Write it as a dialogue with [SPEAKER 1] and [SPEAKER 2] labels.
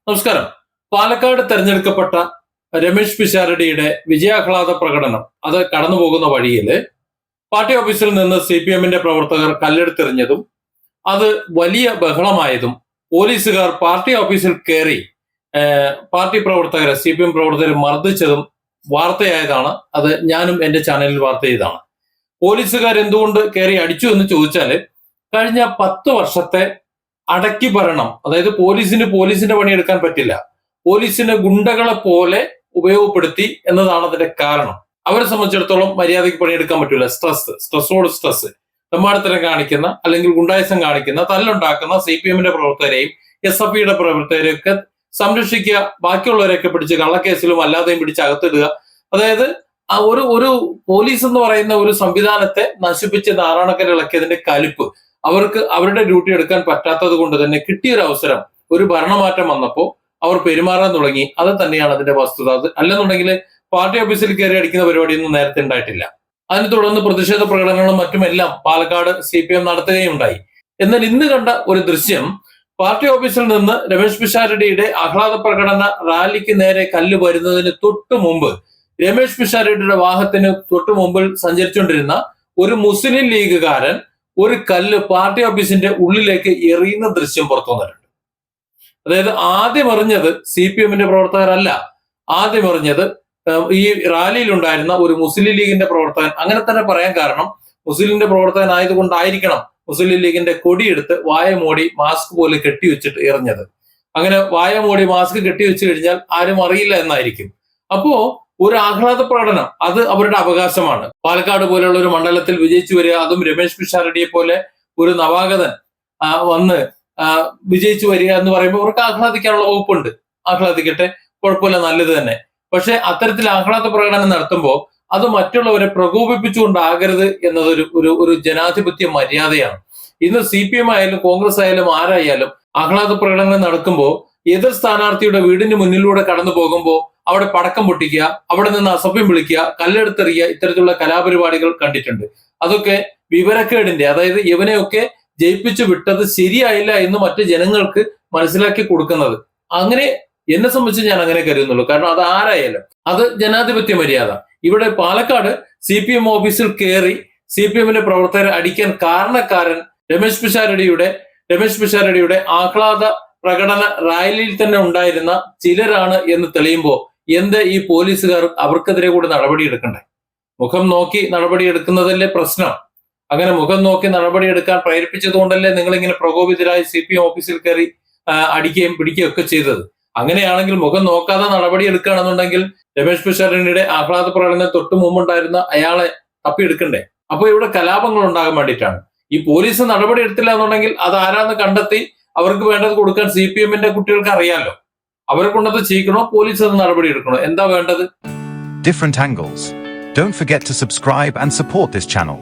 [SPEAKER 1] നമസ്കാരം. പാലക്കാട് തെരഞ്ഞെടുക്കപ്പെട്ട രമേശ് പിഷാരടിയുടെ വിജയാഹ്ലാദ പ്രകടനം അത് കടന്നു പോകുന്ന വഴിയിൽ പാർട്ടി ഓഫീസിൽ നിന്ന് CPM പ്രവർത്തകർ കല്ലെടുത്തെറിഞ്ഞതും അത് വലിയ ബഹളമായതും പോലീസുകാർ പാർട്ടി ഓഫീസിൽ കയറി പാർട്ടി പ്രവർത്തകരെ CPM പ്രവർത്തകരെ മർദ്ദിച്ചതും വാർത്തയായതാണ്. അത് ഞാനും എന്റെ ചാനലിൽ വാർത്ത ചെയ്തതാണ്. പോലീസുകാർ എന്തുകൊണ്ട് കയറി അടിച്ചു എന്ന് ചോദിച്ചാല് കഴിഞ്ഞ 10 വർഷത്തെ അടക്കി ഭരണം, അതായത് പോലീസിന്റെ പണിയെടുക്കാൻ പറ്റില്ല, പോലീസിന് ഗുണ്ടകളെ പോലെ ഉപയോഗപ്പെടുത്തി എന്നതാണ് അതിന്റെ കാരണം. അവരെ സംബന്ധിച്ചിടത്തോളം മര്യാദയ്ക്ക് പണിയെടുക്കാൻ പറ്റില്ല. സ്ട്രെസ്സോട് സ്ട്രെസ്, തെമ്മാടിത്തരം കാണിക്കുന്ന അല്ലെങ്കിൽ ഗുണ്ടായസം കാണിക്കുന്ന, തല്ലുണ്ടാക്കുന്ന CPM പ്രവർത്തകരെയും SFI പ്രവർത്തകരെയും ഒക്കെ സംരക്ഷിക്കുക, ബാക്കിയുള്ളവരെയൊക്കെ പിടിച്ച് കള്ളക്കേസിലും അല്ലാതെയും പിടിച്ച് അകത്തിടുക. അതായത് ഒരു പോലീസ് എന്ന് പറയുന്ന ഒരു സംവിധാനത്തെ നശിപ്പിച്ച് നാറാണക്കര ഇളക്കിയതിന്റെ കലിപ്പ് അവർക്ക് അവരുടെ ഡ്യൂട്ടി എടുക്കാൻ പറ്റാത്തത് കൊണ്ട് തന്നെ കിട്ടിയൊരു അവസരം, ഒരു ഭരണമാറ്റം വന്നപ്പോൾ അവർ പെരുമാറാൻ തുടങ്ങി. അത് തന്നെയാണ് അതിന്റെ വസ്തുത. അത് അല്ലെന്നുണ്ടെങ്കിൽ പാർട്ടി ഓഫീസിൽ കയറി അടിക്കുന്ന പരിപാടിയൊന്നും നേരത്തെ ഉണ്ടായിട്ടില്ല. അതിനെ തുടർന്ന് പ്രതിഷേധ പ്രകടനങ്ങളും മറ്റുമെല്ലാം പാലക്കാട് CPM നടത്തുകയുണ്ടായി. എന്നാൽ ഇന്ന് കണ്ട ഒരു ദൃശ്യം, പാർട്ടി ഓഫീസിൽ നിന്ന് രമേശ് പിഷാരടിയുടെ ആഹ്ലാദ പ്രകടന റാലിക്ക് നേരെ കല്ല് വരുന്നതിന് തൊട്ടു മുമ്പ് രമേശ് പിഷാരടിയുടെ വാഹനത്തിന് തൊട്ടു മുമ്പിൽ സഞ്ചരിച്ചുകൊണ്ടിരുന്ന ഒരു മുസ്ലിം ലീഗുകാരൻ ഒരു കല്ല് പാർട്ടി ഓഫീസിന്റെ ഉള്ളിലേക്ക് എറിയുന്ന ദൃശ്യം പുറത്തു വന്നിട്ടുണ്ട്. അതായത് ആദ്യം എറിഞ്ഞത് CPM പ്രവർത്തകരല്ല, ആദ്യം എറിഞ്ഞത് ഈ റാലിയിൽ ഉണ്ടായിരുന്ന ഒരു മുസ്ലിം ലീഗിന്റെ പ്രവർത്തകൻ. അങ്ങനെ തന്നെ പറയാൻ കാരണം മുസ്ലിമിന്റെ പ്രവർത്തകൻ ആയതുകൊണ്ടായിരിക്കണം മുസ്ലിം ലീഗിന്റെ കൊടിയെടുത്ത് വായ മൂടി മാസ്ക് പോലെ കെട്ടിവെച്ചിട്ട് എറിഞ്ഞത്. അങ്ങനെ വായ മൂടി മാസ്ക് കെട്ടിവെച്ച് കഴിഞ്ഞാൽ ആരും അറിയില്ല എന്നായിരിക്കും. അപ്പോ ഒരു ആഹ്ലാദ പ്രകടനം അത് അവരുടെ അവകാശമാണ്. പാലക്കാട് പോലെയുള്ള ഒരു മണ്ഡലത്തിൽ വിജയിച്ചു വരിക, അതും രമേശ് പിഷാരടിയെ പോലെ ഒരു നവാഗതൻ വന്ന് വിജയിച്ചു വരിക എന്ന് പറയുമ്പോൾ അവർക്ക് ആഹ്ലാദിക്കാനുള്ള വകുപ്പുണ്ട്. ആഹ്ലാദിക്കട്ടെ, കുഴപ്പമില്ല, നല്ലത് തന്നെ. പക്ഷെ അത്തരത്തിൽ ആഹ്ലാദ പ്രകടനം നടത്തുമ്പോൾ അത് മറ്റുള്ളവരെ പ്രകോപിപ്പിച്ചുകൊണ്ടാകരുത് എന്നതൊരു ഒരു ജനാധിപത്യ മര്യാദയാണ്. ഇന്ന് CPM ആയാലും കോൺഗ്രസ് ആയാലും ആരായാലും ആഹ്ലാദ പ്രകടനം നടക്കുമ്പോൾ എതിർ സ്ഥാനാർത്ഥിയുടെ വീടിന് മുന്നിലൂടെ കടന്നു പോകുമ്പോൾ അവിടെ പടക്കം പൊട്ടിക്കുക, അവിടെ നിന്ന് അസഭ്യം വിളിക്കുക, കല്ലെടുത്തെറിയുക, ഇത്തരത്തിലുള്ള കലാപരിപാടികൾ കണ്ടിട്ടുണ്ട്. അതൊക്കെ വിവരക്കേടിന്റെ, അതായത് ഇവനെയൊക്കെ ജയിപ്പിച്ചു വിട്ടത് ശരിയായില്ല എന്ന് മറ്റു ജനങ്ങൾക്ക് മനസ്സിലാക്കി കൊടുക്കുന്നത്. അങ്ങനെ എന്നെ സംബന്ധിച്ച് ഞാൻ അങ്ങനെ കരുതുന്നുള്ളൂ. കാരണം അത് ആരായാലും അത് ജനാധിപത്യ മര്യാദ. ഇവിടെ പാലക്കാട് CPM ഓഫീസിൽ കയറി CPM പ്രവർത്തകരെ അടിക്കാൻ കാരണക്കാരൻ രമേശ് പിഷാരടിയുടെ ആഹ്ലാദ പ്രകടന റാലിയിൽ തന്നെ ഉണ്ടായിരുന്ന ചിലരാണ് എന്ന് തെളിയുമ്പോൾ എന്ത് ഈ പോലീസുകാർ അവർക്കെതിരെ കൂടി നടപടി എടുക്കണ്ടേ? മുഖം നോക്കി നടപടി എടുക്കുന്നതല്ലേ പ്രശ്നം. അങ്ങനെ മുഖം നോക്കി നടപടി എടുക്കാൻ പ്രേരിപ്പിച്ചത് കൊണ്ടല്ലേ നിങ്ങൾ ഇങ്ങനെ പ്രകോപിതരായി CPM ഓഫീസിൽ കയറി അടിക്കുകയും പിടിക്കുകയും ഒക്കെ ചെയ്തത്. അങ്ങനെയാണെങ്കിൽ മുഖം നോക്കാതെ നടപടി എടുക്കുകയാണെന്നുണ്ടെങ്കിൽ രമേശ് പിഷാരടിയുടെ ആഹ്ലാദ പ്രകടനം തൊട്ട് മുമ്പുണ്ടായിരുന്ന അയാളെ തപ്പിയെടുക്കണ്ടേ? അപ്പൊ ഇവിടെ കലാപങ്ങൾ ഉണ്ടാകാൻ വേണ്ടിയിട്ടാണ്. ഈ പോലീസ് നടപടി എടുത്തില്ല എന്നുണ്ടെങ്കിൽ അത് ആരാന്ന് കണ്ടെത്തി അവർക്ക് വേണ്ടത് കൊടുക്കാൻ CPM കുട്ടികൾക്ക് അറിയാലോ. അവരെ കൊണ്ടത് ചെയ്യിക്കണോ, പോലീസ് അത് നടപടി എടുക്കണോ, എന്താ വേണ്ടത്?
[SPEAKER 2] Different angles. Don't forget to subscribe and support this channel.